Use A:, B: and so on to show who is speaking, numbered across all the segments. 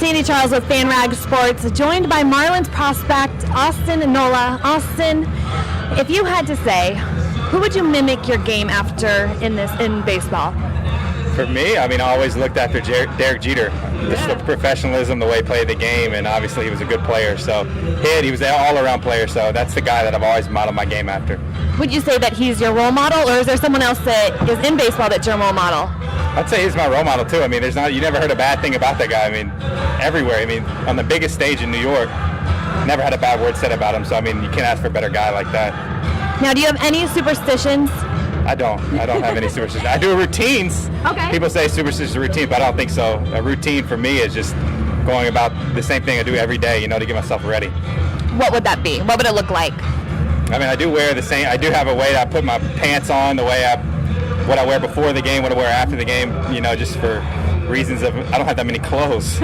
A: Sande Charles with FanRag Sports, joined by Marlins prospect Austin Nola. Austin, if you had to say, who would you mimic your game after in baseball?
B: For me, I always looked after Derek Jeter. Just the professionalism, the way he played the game, and obviously he was a good player. So he was an all-around player, so that's the guy that I've always modeled my game after.
A: Would you say that he's your role model, or is there someone else that is in baseball that's your role model?
B: I'd say he's my role model too. You never heard a bad thing about that guy. Everywhere. On the biggest stage in New York, never had a bad word said about him. So you can't ask for a better guy like that.
A: Now, do you have any superstitions?
B: I don't have any superstitions. I do routines.
A: Okay.
B: People say superstitions are routine, but I don't think so. A routine for me is just going about the same thing I do every day, to get myself ready.
A: What would that be? What would it look like?
B: I do wear the same. I do have a way that I put my pants on, what I wear before the game, what I wear after the game, just for reasons of I don't have that many clothes.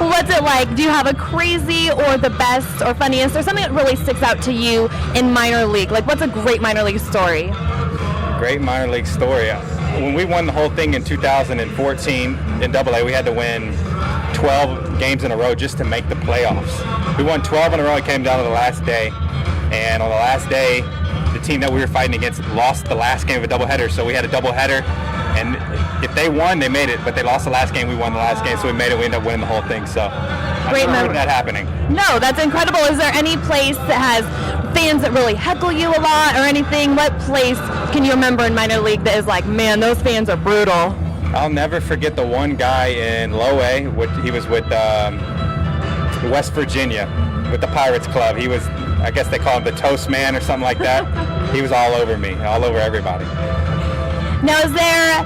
A: What's it like? Do you have a crazy or the best or funniest or something that really sticks out to you in minor league? Like, what's a great minor league story?
B: Great minor league story. When we won the whole thing in 2014 in AA, we had to win 12 games in a row just to make the playoffs. We won 12 in a row. It came down to the last day. And on the last day, the team that we were fighting against lost the last game of a doubleheader. So we had a doubleheader. And if they won, they made it. But they lost the last game, we won the last game. So we made it. We ended up winning the whole thing. So I never remember that happening.
A: No, that's incredible. Is there any place that has fans that really heckle you a lot or anything? What place can you remember in minor league that is like, man, those fans are brutal?
B: I'll never forget the one guy in Low A. He was with West Virginia with the Pirates Club. He was, I guess they call him the Toast Man or something like that. He was all over me, all over everybody.
A: Now, is there,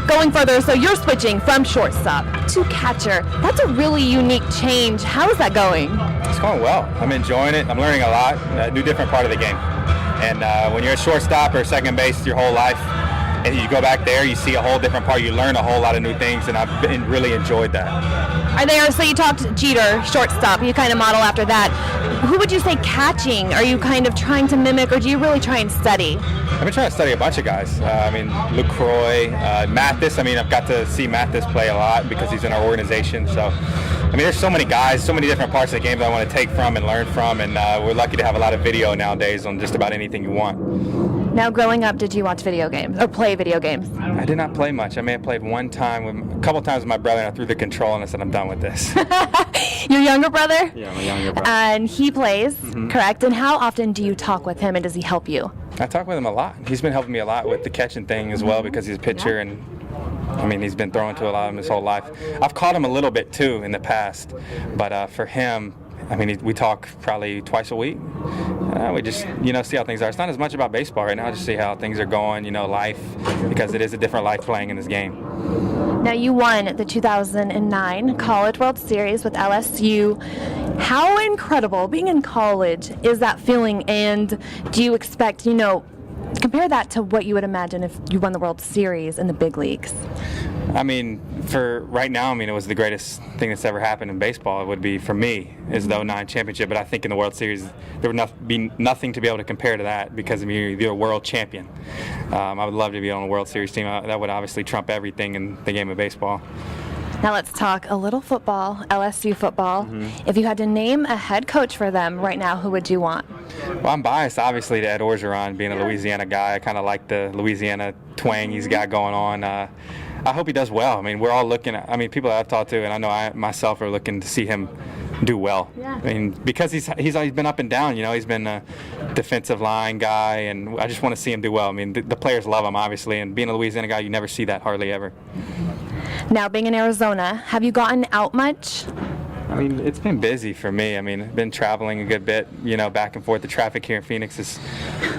A: going further, so you're switching from shortstop to catcher. That's a really unique change. How is that going?
B: It's going well. I'm enjoying it. I'm learning a lot, a new different part of the game. And when you're a shortstop or second base your whole life, and you go back there, you see a whole different part. You learn a whole lot of new things, and I've really enjoyed that.
A: So you talked Jeter, shortstop, you kind of model after that. Who would you say catching? Are you kind of trying to mimic, or do you really try and study?
B: I've been trying to study a bunch of guys. LaCroix, Mathis. I've got to see Mathis play a lot because he's in our organization. So, there's so many guys, so many different parts of the game that I want to take from and learn from, and we're lucky to have a lot of video nowadays on just about anything you want.
A: Now, growing up, did you watch video games or play video games?
B: I did not play much. I may have played a couple times with my brother, and I threw the control and I said, I'm done with this.
A: Your younger brother?
B: Yeah, my younger brother.
A: And he plays, correct? And how often do you talk with him, and does he help you?
B: I talk with him a lot. He's been helping me a lot with the catching thing as well because he's a pitcher, and he's been throwing to a lot of him his whole life. I've caught him a little bit too in the past, but for him, we talk probably twice a week. We just, see how things are. It's not as much about baseball right now. Just see how things are going, life, because it is a different life playing in this game.
A: Now, you won the 2009 College World Series with LSU. How incredible, being in college, is that feeling? And do you expect, compare that to what you would imagine if you won the World Series in the big leagues?
B: For right now, it was the greatest thing that's ever happened in baseball. It would be, for me, is the 2009 championship. But I think in the World Series, there would be nothing to be able to compare to that because you're a world champion. I would love to be on a World Series team. That would obviously trump everything in the game of baseball.
A: Now let's talk a little football, LSU football. If you had to name a head coach for them right now, who would you want?
B: Well, I'm biased, obviously, to Ed Orgeron, being a Louisiana guy. I kind of like the Louisiana twang he's got going on. I hope he does well. We're all looking at, people that I've talked to, and I know I myself are looking to see him do well.
A: Yeah.
B: Because he's been up and down. He's been a defensive line guy, and I just want to see him do well. The players love him, obviously, and being a Louisiana guy, you never see that hardly ever.
A: Now, being in Arizona, have you gotten out much?
B: It's been busy for me. I've been traveling a good bit, back and forth. The traffic here in Phoenix is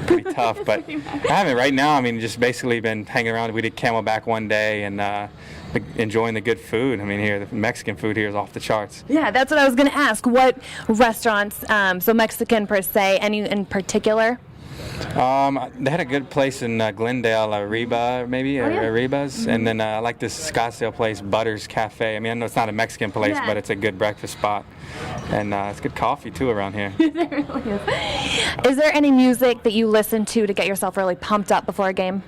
B: pretty tough, but I haven't right now. Just basically been hanging around. We did Camelback one day and enjoying the good food. Here, the Mexican food here is off the charts.
A: Yeah, that's what I was going to ask. What restaurants, so Mexican per se, any in particular?
B: They had a good place in Glendale, Arriba, maybe, Arribas. And then I like this Scottsdale place, Butters Cafe. I know it's not a Mexican place, but it's a good breakfast spot. And it's good coffee, too, around here.
A: There really is. Is there any music that you listen to get yourself really pumped up before a game?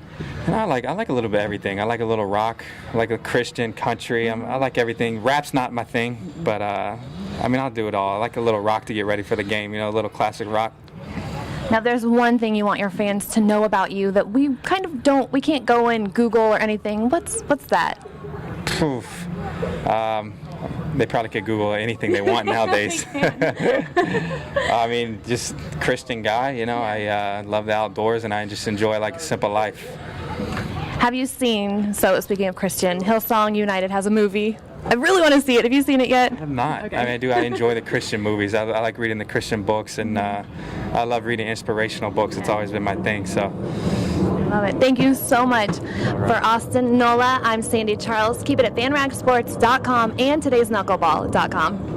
B: And I like a little bit of everything. I like a little rock. I like a Christian country. I like everything. Rap's not my thing, but I'll do it all. I like a little rock to get ready for the game. A little classic rock.
A: Now, there's one thing you want your fans to know about you that we kind of don't. We can't go and Google or anything. What's that?
B: Poof. They probably could Google anything they want nowadays. Just Christian guy. I love the outdoors and I just enjoy a simple life.
A: Have you seen? So speaking of Christian, Hillsong United has a movie. I really want to see it. Have you seen it yet?
B: I have not.
A: Okay.
B: I do. I enjoy the Christian movies. I like reading the Christian books, and I love reading inspirational books. It's always been my thing. So.
A: Love it. Thank you so much. For Austin Nola, I'm Sande Charles. Keep it at fanragsports.com and todaysknuckleball.com.